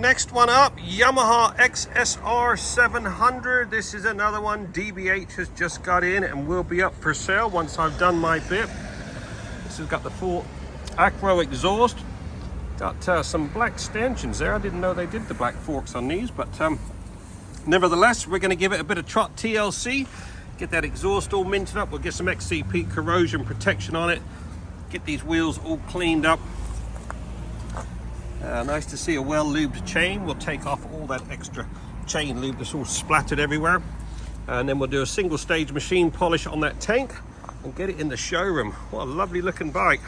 next one up, Yamaha XSR700. This is another one. DBH has just got in and will be up for sale once I've done my bit. This has got the full acro exhaust. Got some black stanchions there. I didn't know they did the black forks on these, but nevertheless, we're going to give it a bit of trot TLC. Get that exhaust all minted up. We'll get some XCP corrosion protection on it. Get these wheels all cleaned up. Nice to see a well-lubed chain. We'll take off all that extra chain lube that's all splattered everywhere. And then we'll do a single stage machine polish on that tank and get it in the showroom. What a lovely looking bike.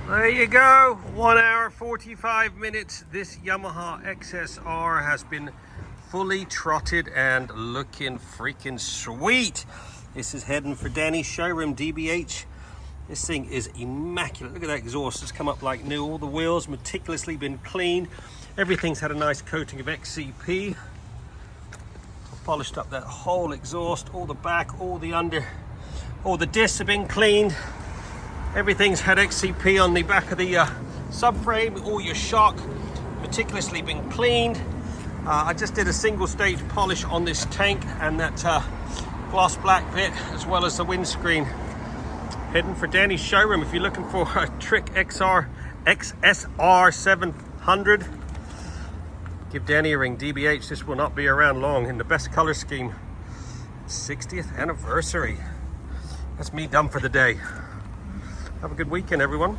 There you go, 1 hour 45 minutes. This Yamaha XSR has been fully trotted and looking freaking sweet. This is heading for Danny's showroom, DBH. This thing is immaculate. Look at that exhaust, it's come up like new. All the wheels meticulously been cleaned. Everything's had a nice coating of XCP. I've polished up that whole exhaust, all the back, all the under, all the discs have been cleaned. Everything's had XCP on the back of the subframe. All your shock meticulously been cleaned. I just did a single stage polish on this tank and that gloss black bit, as well as the windscreen. Heading for Danny's showroom. If you're looking for a Trick XSR700, give Danny a ring. DBH, this will not be around long, in the best color scheme. 60th anniversary. That's me done for the day. Have a good weekend, everyone.